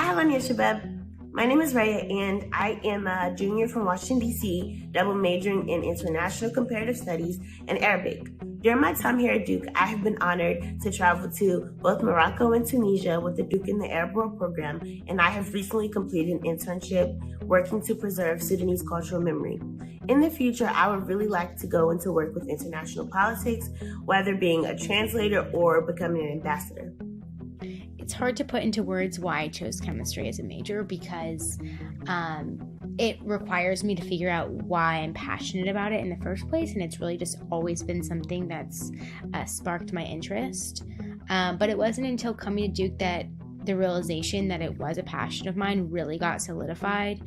Alania Shabab. My name is Raya, and I am a junior from Washington, D.C., double majoring in International Comparative Studies and Arabic. During my time here at Duke, I have been honored to travel to both Morocco and Tunisia with the Duke in the Arab World program, and I have recently completed an internship working to preserve Sudanese cultural memory. In the future, I would really like to go into work with international politics, whether being a translator or becoming an ambassador. It's hard to put into words why I chose chemistry as a major because it requires me to figure out why I'm passionate about it in the first place, and it's really just always been something that's sparked my interest. But it wasn't until coming to Duke that the realization that it was a passion of mine really got solidified.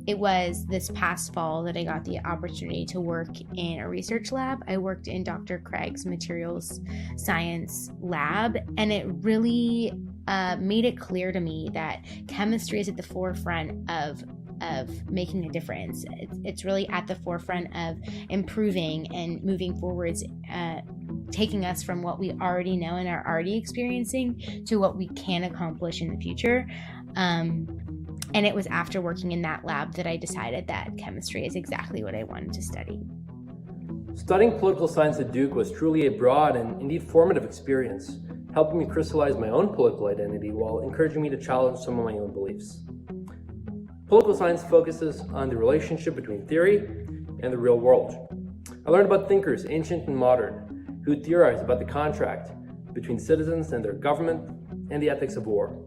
It was this past fall that I got the opportunity to work in a research lab. I worked in Dr. Craig's materials science lab, and it really made it clear to me that chemistry is at the forefront of making a difference. It's really at the forefront of improving and moving forwards, taking us from what we already know and are already experiencing to what we can accomplish in the future. And it was after working in that lab that I decided that chemistry is exactly what I wanted to study. Studying political science at Duke was truly a broad and indeed formative experience, helping me crystallize my own political identity while encouraging me to challenge some of my own beliefs. Political science focuses on the relationship between theory and the real world. I learned about thinkers, ancient and modern, who theorized about the contract between citizens and their government and the ethics of war.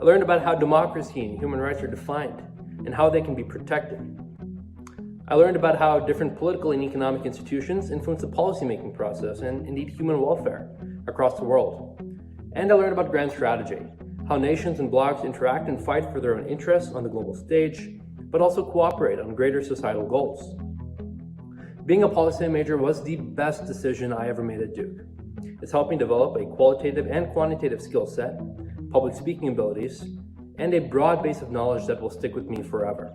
I learned about how democracy and human rights are defined and how they can be protected. I learned about how different political and economic institutions influence the policymaking process and indeed human welfare across the world. And I learned about grand strategy, how nations and blocs interact and fight for their own interests on the global stage, but also cooperate on greater societal goals. Being a policy major was the best decision I ever made at Duke. It's helped me develop a qualitative and quantitative skill set, public speaking abilities, and a broad base of knowledge that will stick with me forever.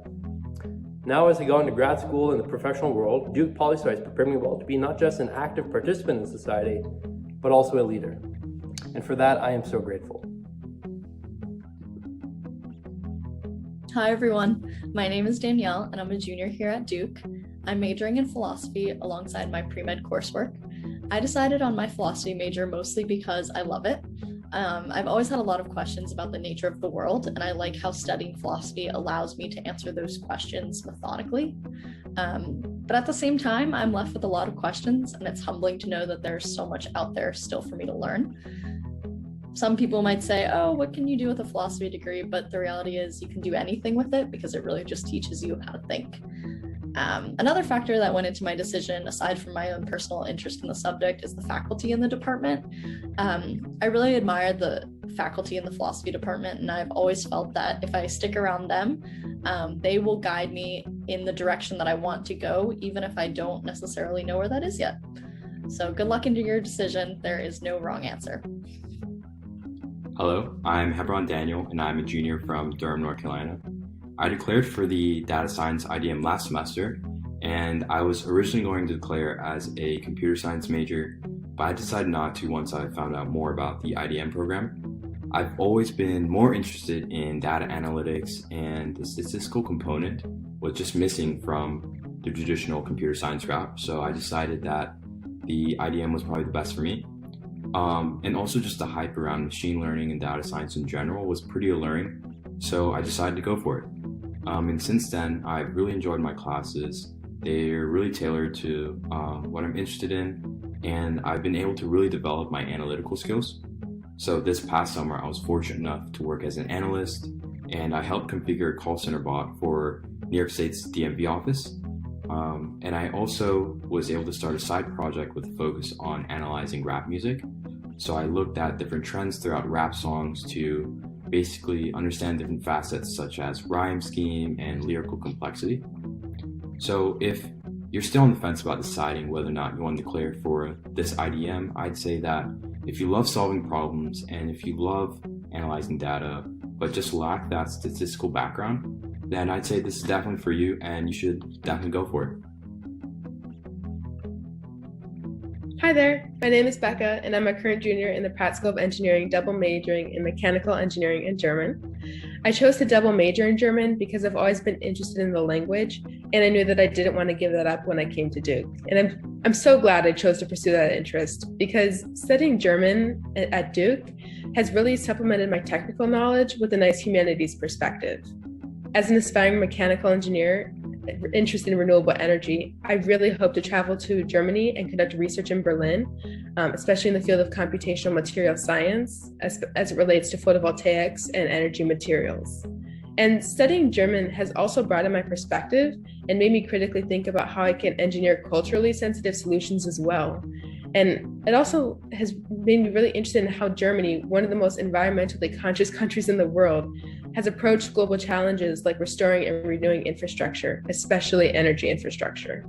Now, as I go into grad school and the professional world, Duke Poli Sci has prepared me well to be not just an active participant in society, but also a leader. And for that, I am so grateful. Hi everyone, my name is Danielle and I'm a junior here at Duke. I'm majoring in philosophy alongside my pre-med coursework. I decided on my philosophy major mostly because I love it. I've always had a lot of questions about the nature of the world, and I like how studying philosophy allows me to answer those questions methodically. But at the same time, I'm left with a lot of questions, and it's humbling to know that there's so much out there still for me to learn. Some people might say, oh, what can you do with a philosophy degree? But the reality is you can do anything with it because it really just teaches you how to think. Another factor that went into my decision, aside from my own personal interest in the subject, is the faculty in the department. I really admire the faculty in the philosophy department, and I've always felt that if I stick around them, they will guide me in the direction that I want to go, even if I don't necessarily know where that is yet. So good luck into your decision. There is no wrong answer. Hello, I'm Hebron Daniel, and I'm a junior from Durham, North Carolina. I declared for the data science IDM last semester, and I was originally going to declare as a computer science major, but I decided not to once I found out more about the IDM program. I've always been more interested in data analytics, and the statistical component was just missing from the traditional computer science route, so I decided that the IDM was probably the best for me. And also just the hype around machine learning and data science in general was pretty alluring, so I decided to go for it. And since then, I've really enjoyed my classes. They're really tailored to what I'm interested in, and I've been able to really develop my analytical skills. So this past summer, I was fortunate enough to work as an analyst, and I helped configure a call center bot for New York State's DMV office. And I also was able to start a side project with a focus on analyzing rap music. So I looked at different trends throughout rap songs to basically understand different facets such as rhyme scheme and lyrical complexity. So if you're still on the fence about deciding whether or not you want to declare for this IDM, I'd say that if you love solving problems and if you love analyzing data, but just lack that statistical background, then I'd say this is definitely for you and you should definitely go for it. Hi there, my name is Becca, and I'm a current junior in the Pratt School of Engineering, double majoring in mechanical engineering and German. I chose to double major in German because I've always been interested in the language, and I knew that I didn't want to give that up when I came to Duke. And I'm so glad I chose to pursue that interest, because studying German at Duke has really supplemented my technical knowledge with a nice humanities perspective. As an aspiring mechanical engineer interested in renewable energy, I really hope to travel to Germany and conduct research in Berlin, especially in the field of computational material science as it relates to photovoltaics and energy materials. And studying German has also broadened my perspective and made me critically think about how I can engineer culturally sensitive solutions as well. And it also has made me really interested in how Germany, one of the most environmentally conscious countries in the world, has approached global challenges like restoring and renewing infrastructure, especially energy infrastructure.